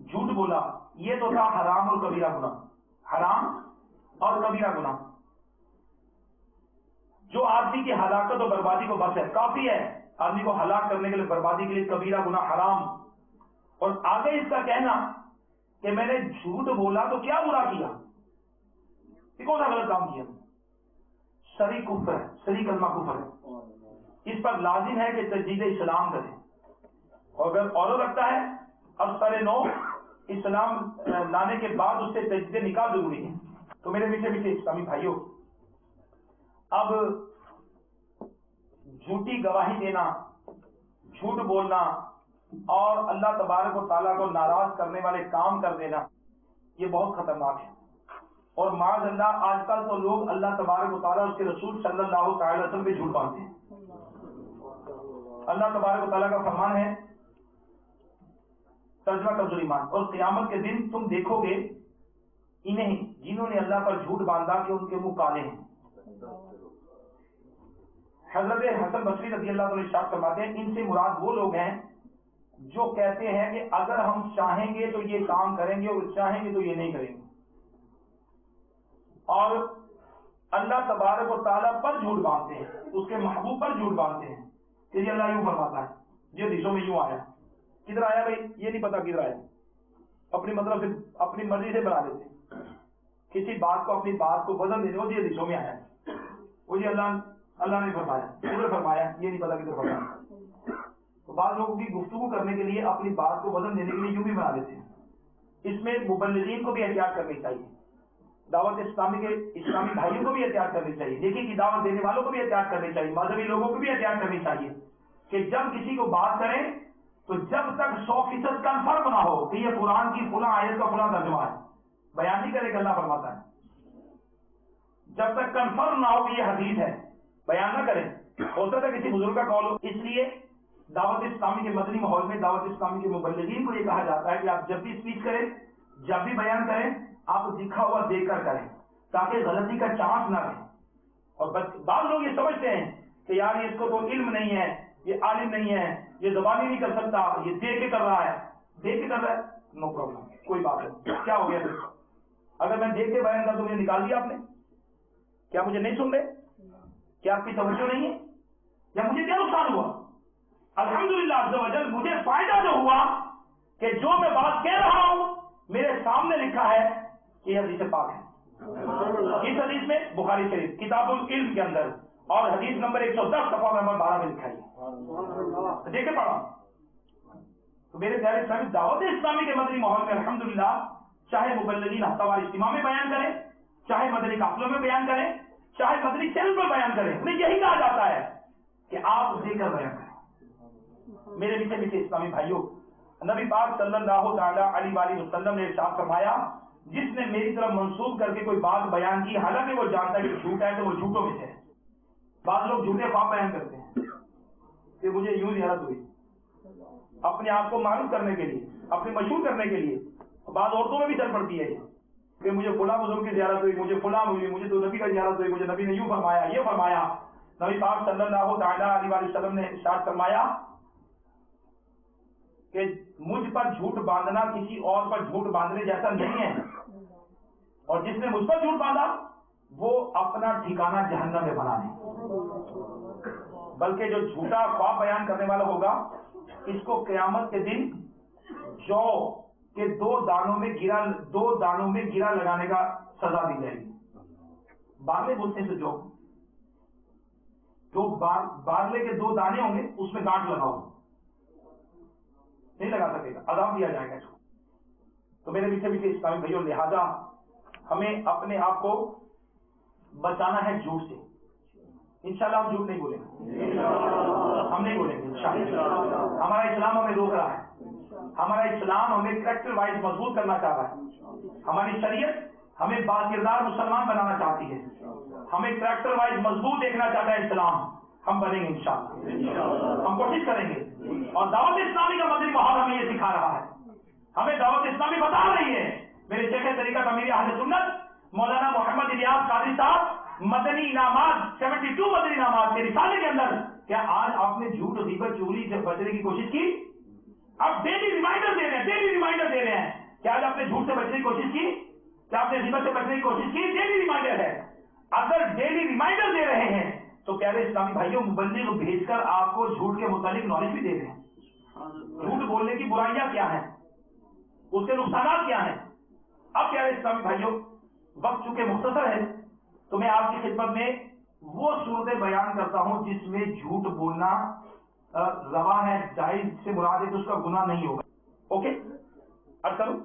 جھوٹ بولا، یہ تو تھا حرام اور کبیرہ گناہ، حرام اور کبیرہ گناہ جو آدمی کی ہلاکت اور بربادی کو بس ہے، کافی ہے آدمی کو ہلاک کرنے کے لیے، بربادی کے لیے کبیرہ گناہ حرام۔ اور آگے اس کا کہنا کہ میں نے جھوٹ بولا تو کیا برا کیا، یہ کون سا غلط کام کیا؟ سری کفر ہے، سری کلمہ کفر ہے۔ اس پر لازم ہے کہ تجدید اسلام کرے، اور اگر عورت رکھتا ہے اب سر نو اسلام لانے کے بعد اس سے تجدید نکاح ضروری ہے۔ تو میرے پیچھے پیچھے اسلامی بھائیوں، اب جھوٹی گواہی دینا، جھوٹ بولنا اور اللہ تبارک و تعالیٰ کو ناراض کرنے والے کام کر دینا، یہ بہت خطرناک ہے۔ اور معاذ اللہ آج کل تو لوگ اللہ تبارک و تعالیٰ اس کے رسول صلی اللہ تعالی وسلم پہ جھوٹ باندھتے ہیں۔ اللہ تبارک و تعالیٰ کا فرمان ہے ترجمہ کنز ایمان، اور قیامت کے دن تم دیکھو گے انہیں جنہوں نے اللہ پر جھوٹ باندھا کہ ان کے منہ کالے ہیں۔ حضرت حسن بصری رضی اللہ عنہ ارشاد فرماتے ہیں ان سے مراد وہ لوگ ہیں جو کہتے ہیں کہ اگر ہم چاہیں گے تو یہ کام کریں گے اور چاہیں گے تو یہ نہیں کریں گے، اور اللہ تبارک و تعالیٰ پر جھوٹ باندھتے ہیں، اس کے محبوب پر جھوٹ باندھتے ہیں کہ یہ اللہ یوں فرماتا ہے، یہ حدیثوں میں یوں آیا، کدھر آیا بھائی یہ نہیں پتا کدھر آیا، اپنی مطلب سے اپنی مرضی سے بنا دیتے ہیں کسی بات کو، اپنی بات کو وزن دینے کو یہ حدیثوں میں آیا ہے، وہ یہ اللہ نے فرمایا، کدھر فرمایا یہ نہیں پتا کدھر فرمایا۔ تو بعض لوگوں کی گفتگو کرنے کے لیے اپنی بات کو وزن دینے کے لیے یوں بھی بنا دیتے ہیں۔ اس میں مبلغین کو بھی احتیاط کرنی چاہیے، دعوت اسلامی کے اسلامی بھائیوں کو بھی احتیاط کرنی چاہیے، نیکی کی دعوت دینے والوں کو بھی احتیاط کرنی چاہیے، مذہبی لوگوں کو بھی احتیاط کرنی چاہیے کہ جب کسی کو بات کریں تو جب تک 100% کنفرم نہ ہو کہ یہ قرآن کی فلاں آیت کا فلاں ترجمہ ہے، بیان نہیں کرے کہ اللہ فرماتا ہے، جب تک کنفرم نہ ہو کہ یہ حدیث ہے بیان نہ کریں۔ ہو سکتا ہے کسی بزرگ کا قول ہو، اس لیے دعوت اسلامی کے مدنی ماحول میں دعوت اسلامی کے مبلغین کو یہ کہا جاتا ہے کہ آپ جب بھی اسپیچ کریں، جب بھی بیان کریں، آپ دکھا ہوا دیکھ کر کریں تاکہ غلطی کا چانس نہ رہے۔ اور بعض لوگ یہ سمجھتے ہیں کہ یار اس کو تو علم نہیں ہے، یہ عالم نہیں ہے، یہ زبانی نہیں کر سکتا، یہ دیکھ کے کر رہا ہے، دیکھ کے کر رہا ہے، نو پرابلم، کوئی بات نہیں. کیا ہو گیا پھر؟ اگر میں دیکھ کے بیان کر تو مجھے نکال دیا آپ نے؟ کیا مجھے نہیں سن رہے؟ کیا آپ کی توجہ نہیں ہے؟ یا مجھے کیا نقصان ہوا؟ الحمدللہ عز و جل مجھے فائدہ جو ہوا کہ جو میں بات کہہ رہا ہوں میرے سامنے لکھا ہے کہ یہ حدیث پاک ہے. اس حدیث میں بخاری شریف کتاب العلم کے اندر اور حدیث نمبر 110 صفحہ نمبر 12 میں لکھا ہے. دیکھ کے پڑھا. تو میرے پیارے اسلامی دعوت اسلامی کے مدنی ماحول میں الحمدللہ چاہے مبلغین ہفتہ وار اجتماع میں بیان کریں، چاہے مدنی قافلوں میں بیان کریں، چاہے مدنی چینل پر بیان کریں، انہیں یہی کہا جاتا ہے کہ آپ دے کر بیان کریں. میرے میٹھے میٹھے اسلامی بھائیوں، نبی پاک صلی اللہ تعالی علیہ وآلہ وسلم نے ارشاد فرمایا جس نے میری طرف منسوب کر کے کوئی بات بیان کی حالانکہ وہ جانتا ہے کہ جھوٹ ہے تو وہ جھوٹوں میں سے ہے. بعض لوگ جھوٹے خواب بیان کرتے ہیں کہ مجھے یوں زیارت ہوئی، اپنے آپ کو معروف کرنے کے لیے، اپنے مشہور کرنے کے لیے. بعض عورتوں میں بھی چل پڑتی ہے کہ مجھے فلاں بزرگ کی زیارت ہوئی، مجھے فلاں ہوئی، مجھے تو نبی کی زیارت ہوئی، مجھے نبی نے یوں فرمایا، یہ فرمایا. نبی پاک صلی اللہ تعالی علیہ وآلہ وسلم نے ارشاد فرمایا کہ مجھ پر جھوٹ باندھنا کسی اور پر جھوٹ باندھنے جیسا نہیں ہے، اور جس نے مجھ پر جھوٹ باندھا وہ اپنا ٹھکانہ جہنم میں بنا لے. بلکہ جو جھوٹا خواب بیان کرنے والا ہوگا اس کو قیامت کے دن جو کہ دو دانوں میں گرا لگانے کا سزا دی جائے گی. بارلے بولتے سے جو بارلے کے 2 دانے ہوں گے اس میں گانٹ لگاؤ، نہیں لگا سکے گا، عذاب دیا جائے گا اس کو. تو میرے میٹھے میٹھے اسلامی بھائیوں، لہذا ہمیں اپنے آپ کو بچانا ہے جھوٹ سے. انشاءاللہ ہم جھوٹ نہیں بولیں گے، ہم نہیں بولیں گے انشاءاللہ. ہمارا اسلام ہمیں روک رہا ہے، ہمارا اسلام ہمیں کریکٹر وائز مضبوط کرنا چاہ رہا ہے. ہماری شریعت ہمیں باکردار مسلمان بنانا چاہتی ہے، ہمیں کریکٹر وائز مضبوط دیکھنا چاہتا ہے اسلام. ہم بنیں گے انشاءاللہ، ہم کوشش کریں گے. اور دعوت اسلامی کا مدنی ماحول ہمیں یہ سکھا رہا ہے، ہمیں دعوت اسلامی بتا رہی ہے. میرے شیخ طریقہ امیر اہل سنت مولانا محمد الیاس قادری صاحب مدنی انعامات 72 مدنی انعامات کے رسالے کے اندر، کیا آج آپ نے جھوٹ غیبت چغلی سے بچنے کی کوشش کی؟ اب ڈیلی ریمائنڈر دے رہے ہیں، کیا آج آپ نے جھوٹ سے بچنے کی کوشش کی؟ کیا آپ نے غیبت سے بچنے کی کوشش کی؟ ڈیلی ریمائنڈر ہے. اگر ڈیلی ریمائنڈر دے رہے ہیں تو پیارے اسلامی بھائیوں مبلغ بھیج کر آپ کو جھوٹ کے متعلق نالج بھی دے رہے ہیں. جھوٹ بولنے کی برائیاں کیا ہیں، اس کے نقصانات کیا ہیں. اب پیارے اسلامی بھائیوں وقت چونکہ مختصر ہے تو میں آپ کی خدمت میں وہ صورتیں بیان کرتا ہوں جس میں جھوٹ بولنا روا ہے، جائز سے مراد ہے کہ اس کا گناہ نہیں ہوگا. اوکے، عرض کروں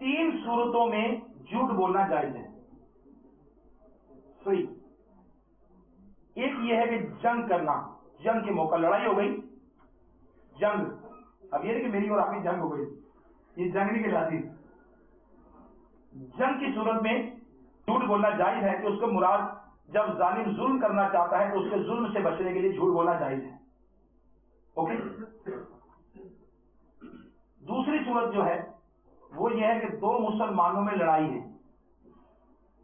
3 صورتوں میں جھوٹ بولنا جائز ہے. صحیح. ایک یہ ہے کہ جنگ کرنا، جنگ کے موقع لڑائی ہو گئی، جنگ، اب یہ نہیں کہ میری اور آپ کی جنگ ہو گئی، یہ جنگ نہیں کہلاتی. جنگ کی صورت میں جھوٹ بولنا جائز ہے کہ اس کو مراد جب ظالم ظلم کرنا چاہتا ہے تو اس کے ظلم سے بچنے کے لیے جھوٹ بولنا جائز ہے. اوکے. دوسری صورت جو ہے وہ یہ ہے کہ 2 مسلمانوں میں لڑائی ہے،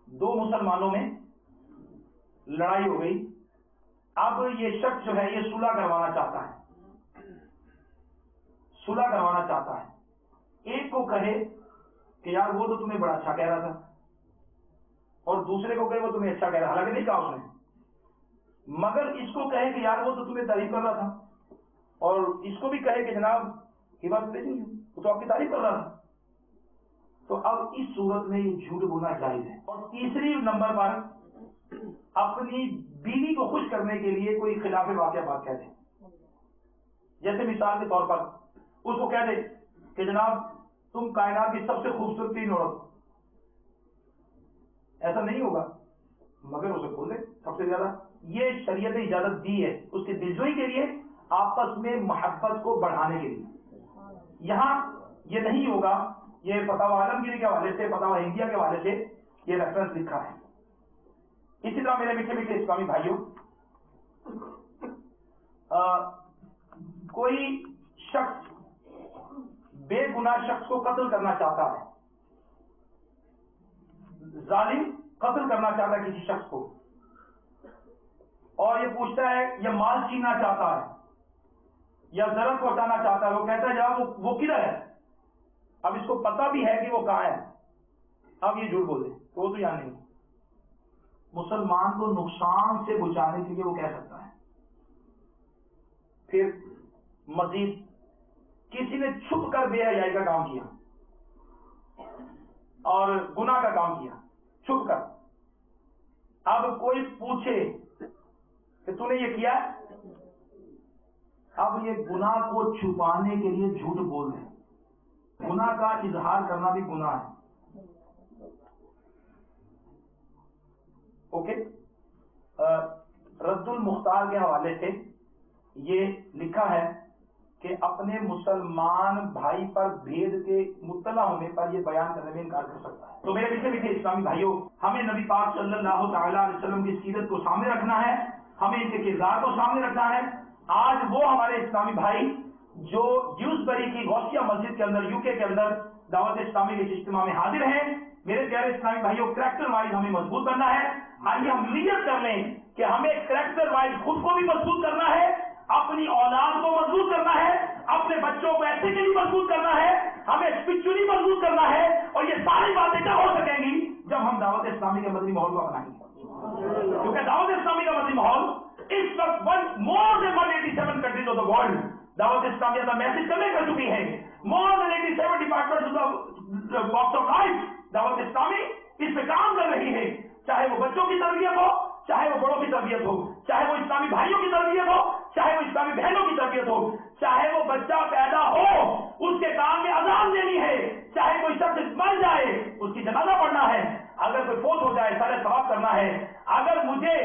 2 مسلمانوں میں لڑائی ہو گئی. اب یہ شخص جو ہے یہ صلح کروانا چاہتا ہے. ایک کو کہے کہ یار وہ تو تمہیں بڑا اچھا کہہ رہا تھا، اور دوسرے کو کہے وہ تمہیں اچھا کہہ رہا، حالانکہ نہیں کہا اس نے، مگر اس کو کہے کہ یار وہ تو تمہیں تعریف کر رہا تھا، اور اس کو بھی کہے کہ جناب یہ بات نہیں، وہ تو آپ کی تعریف کر رہا تھا. تو اب اس صورت میں یہ جھوٹ بولنا جائز ہے. اور تیسری نمبر پر اپنی بیوی کو خوش کرنے کے لیے کوئی خلاف واقعہ بات کہہ دے. جیسے مثال کے طور پر اس کو کہہ دے کہ جناب تم کائنات کی سب سے خوبصورت 3 عورت. ایسا نہیں ہوگا مگر اسے بول دے سب سے زیادہ. یہ شریعت نے اجازت دی ہے اس کی دلجوئی کے لیے، آپس میں محبت کو بڑھانے کے لیے. یہاں یہ نہیں ہوگا. یہ فتاوی عالمگیری کے حوالے سے، فتاوی ہندیہ کے حوالے سے یہ ریفرنس لکھا ہے. اسی طرح میرے میٹھے میٹھے اسلامی بھائیوں، کوئی شخص بے گناہ شخص کو قتل کرنا چاہتا ہے، ظالم قتل کرنا چاہتا ہے کسی شخص کو، اور یہ پوچھتا ہے یا مال چھیننا چاہتا ہے یا ضرر پہنچانا چاہتا ہے، وہ کہتا ہے جناب وہ کدھر ہے؟ اب اس کو پتہ بھی ہے کہ وہ کہاں ہے، اب یہ جھوٹ بول دے تو وہ تو یہاں نہیں۔ مسلمان کو نقصان سے بچانے کے لیے وہ کہہ سکتا ہے۔ پھر مزید کسی نے چھپ کر بے حیائی کا کام کیا اور گناہ کا کام کیا چھپ کر، اب کوئی پوچھے کہ تو نے یہ کیا، اب یہ گناہ کو چھپانے کے لیے جھوٹ بول رہے ہیں۔ گناہ کا اظہار کرنا بھی گناہ ہے۔ اوکے، رد المختار کے حوالے سے یہ لکھا ہے کہ اپنے مسلمان بھائی پر بھید کے مطلع ہونے پر یہ بیان کرنے میں انکار کر سکتا ہے۔ تو میرے پیچھے پیچھے اسلامی بھائیوں، ہمیں نبی پاک صلی اللہ تعالی علیہ وسلم کی سیرت کو سامنے رکھنا ہے، ہمیں ان کے کردار کو سامنے رکھنا ہے۔ آج وہ ہمارے اسلامی بھائی جو ڈیوزبری کی غوثیہ مسجد کے اندر UK کے اندر دعوت اسلامی کے اجتماع میں حاضر ہیں، میرے پیارے اسلامی بھائیوں، کریکٹر وائز ہمیں مضبوط کرنا ہے۔ آئیے ہم نیت کر لیں کہ ہمیں کریکٹر وائز خود کو بھی مضبوط کرنا ہے، اپنی اولاد کو مضبوط کرنا ہے، اپنے بچوں کو ایتھیکلی مضبوط کرنا ہے، ہمیں اسپرچولی مضبوط کرنا ہے، اور یہ ساری باتیں کیا ہو سکیں گی جب ہم دعوت اسلامی کے مدنی ماحول کو اپنائیں گے۔ کیونکہ دعوت اسلامی کا مدنی ماحول اس وقت مور دین 187 کنٹریز آف دا ورلڈ دعوت اسلامیہ کا میسج کنوے کر چکی ہے۔ مور دین 87 departments of the box of life دعوت اسلامی اس پہ کام کر رہی ہے، چاہے وہ بچوں کی تربیت ہو، چاہے وہ بڑوں کی تربیت ہو، چاہے وہ اسلامی بھائیوں کی تربیت ہو، چاہے وہ اسلامی بہنوں کی تربیت ہو، چاہے وہ بچہ پیدا ہو اس کے کام میں اذان دینی ہے، چاہے کوئی شخص مر جائے اس کی جنازہ پڑھنا ہے، اگر کوئی فوت ہو جائے سارے ثواب کرنا ہے، اگر مجھے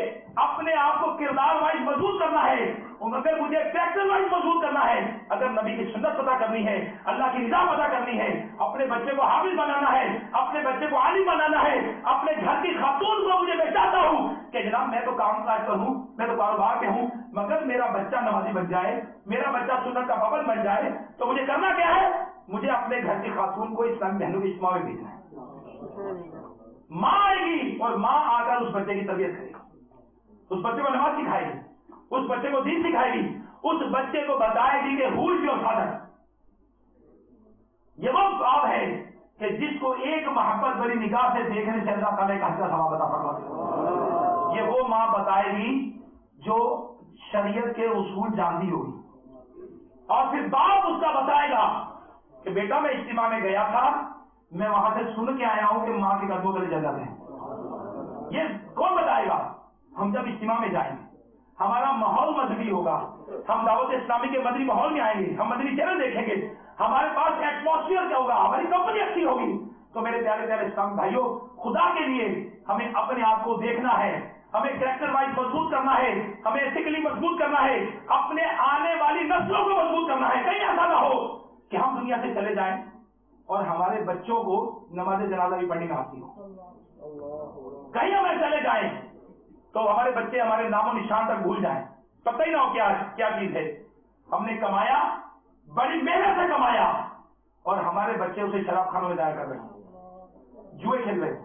اپنے آپ کو کردار وائز مضبوط کرنا ہے، اگر مجھے کریکٹر وائز مضبوط کرنا ہے، اگر نبی کی سنت پتہ کرنی ہے، اللہ کی رضا پتہ کرنی ہے، اپنے بچے کو حافظ بنانا ہے، اپنے بچے کو عالم بنانا ہے، اپنے گھر کی خاتون کو مجھے میں چاہتا ہوں کہ جناب میں تو کام کاج پر ہوں، میں تو کاروبار میں ہوں، مگر میرا بچہ نمازی بن جائے، میرا بچہ سنت کا پابند بن جائے، تو مجھے کرنا کیا ہے؟ مجھے اپنے گھر کی خاتون کو اسلامی بہنوں کے اجتماع میں بھیجنا ہے۔ ماں آئے گی اور ماں آ کر اس بچے کی تربیت کرے گی، اس بچے کو نماز سکھائے گی، اس بچے کو دین سکھائے گی، اس بچے کو بتائے گی کہ ہو از یور فادر۔ یہ وہ خواب ہے کہ جس کو ایک محبت بری نگاہ سے دیکھنے سے اللہ تعالیٰ کا حج کا ثواب عطا فرماتے۔ یہ وہ ماں بتائے گی جو شریعت کے اصول جانتی ہوگی، اور پھر باپ اس کا بتائے گا کہ بیٹا میں اجتماع میں گیا تھا، میں وہاں سے سن کے آیا ہوں کہ ماں کے قدموں تلے جنت ہے۔ یہ کون بتائے گا؟ ہم جب اجتماع میں جائیں گے، ہمارا ماحول مذہبی ہوگا، ہم دعوت اسلامی کے مدنی ماحول میں آئیں گے، ہم مدنی چینل دیکھیں گے، ہمارے پاس ایٹماسفیئر کیا ہوگا، ہماری کمپنی اچھی ہوگی۔ تو میرے پیارے پیارے اسلامی بھائیوں، خدا کے لیے ہمیں اپنے آپ کو دیکھنا ہے، ہمیں کریکٹر وائز مضبوط کرنا ہے، ہمیں ایتھیکلی مضبوط کرنا ہے، اپنے آنے والی نسلوں کو مضبوط کرنا ہے۔ کہیں ایسا نہ ہو کہ ہم دنیا سے چلے جائیں اور ہمارے بچوں کو نماز جنازہ بھی پڑھنی نہ آتی ہو، کہیں ہمیں چلے جائیں تو ہمارے بچے ہمارے نام و نشان تک بھول جائیں، پتہ ہی نہ ہو کیا چیز ہے۔ ہم نے کمایا، بڑی محنت سے کمایا، اور ہمارے بچے اسے شراب خانوں میں ضائع کر رہے ہیں، جوئے کھیل رہے ہیں۔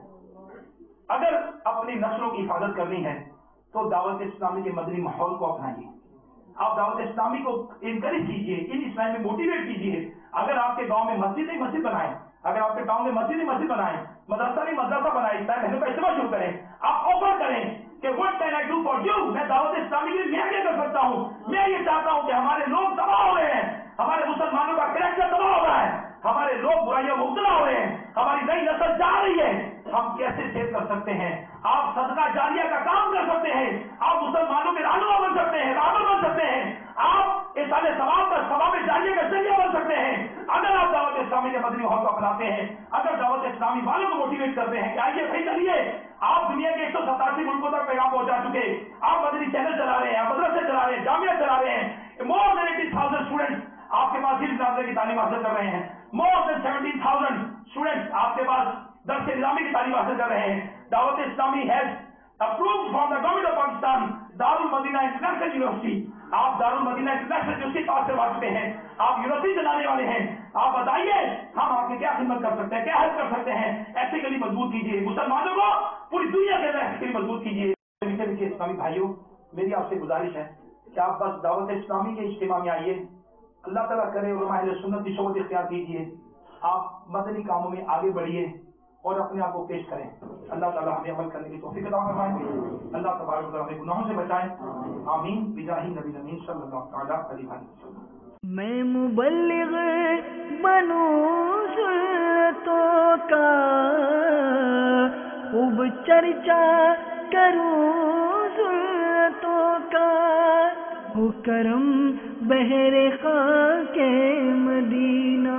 اگر اپنی نسلوں کی حفاظت کرنی ہے تو دعوت اسلامی کے مدنی ماحول کو اپنائیے، آپ دعوت اسلامی کو انکریج کیجیے، ان اسلام میں موٹیویٹ کیجیے۔ اگر آپ کے گاؤں میں مسجد نہیں مسجد بنائیں، اگر آپ کے گاؤں میں مسجد نہیں مسجد بنائیں، مدرسہ نہیں مدرسہ بنائیں، اسلام بہنوں کا اجتماع شروع کریں، آپ آفر کریں کہ what can I do for you؟ میں دعوت اسلامی کے لیے میں کیا کر سکتا ہوں؟ میں یہ چاہتا ہوں کہ ہمارے لوگ تباہ ہو رہے ہیں، ہمارے مسلمانوں کا کریکٹر تباہ ہو رہا ہے، ہمارے لوگ برائیوں میں مبتلا ہو رہے ہیں، ہماری نئی نسل جا رہی ہے، ہم کیسے سیو کر سکتے ہیں؟ آپ صدقہ جاریہ کا کام کر سکتے ہیں، آپ مسلمانوں کے رہنما بن سکتے ہیں، رہبر بن سکتے ہیں، آپ احسان ثواب کا ثواب جاریہ کا ذریعہ بن سکتے ہیں اگر آپ دعوت اسلامی کے مدنی ماحول کو اپناتے ہیں، اگر دعوت اسلامی والوں کو موٹیویٹ کرتے ہیں کہ آئیے بھائی چلیے، آپ دنیا کے 187 ملکوں تک پیغام پہنچا چکے، آپ مدنی چینل چلا رہے ہیں، آپ مدرسے چلا رہے ہیں، جامعہ چلا رہے ہیں، مور دین 80,000 اسٹوڈنٹس آپ کے پاس حفظ نافذہ کی تعلیم حاصل کر رہے ہیں، مور دین 17,000 اسٹوڈنٹس آپ کے پاس درس نظامی کی تعلیم حاصل کر رہے ہیں۔ دعوت اسلامی has approved from the government of Pakistan دار المدینہ انٹرنیشنل یونیورسٹی، آپ دار المدینہ انٹرنیشنل یونیورسٹی پاس سے پڑھ چکے ہیں، آپ یونیورسٹی چلانے والے ہیں، آپ بتائیے ہم آپ کی کیا خدمت کر سکتے ہیں، کیا ہیلپ کر سکتے ہیں؟ ایتھیکلی مضبوط کیجیے، مسلمانوں کو پوری دنیا کے اندر ایتھیکلی مضبوط کیجیے۔ اسلامی بھائیوں، میری آپ سے گزارش ہے کہ آپ بس دعوت اسلامی کے اجتماع میں آئیے، اللہ تعالیٰ کرے علماء اہل سنت کی صحبت اختیار کیجیے، آپ مدنی کاموں میں آگے بڑھیے اور اپنے آپ کو پیش کریں۔ اللہ تعالیٰ ہمیں عمل کرنے کی توفیق عطا فرمائے، اللہ تبارک و تعالیٰ ہمیں گناہوں سے بچائے، آمین بجاہ نبی امین صلی اللہ تعالیٰ علیہ وسلم۔ میں مبلغ بنوں سنتوں کا، خوب چرچا کروں سنتوں کا، ہو کرم بہر خاک مدینہ۔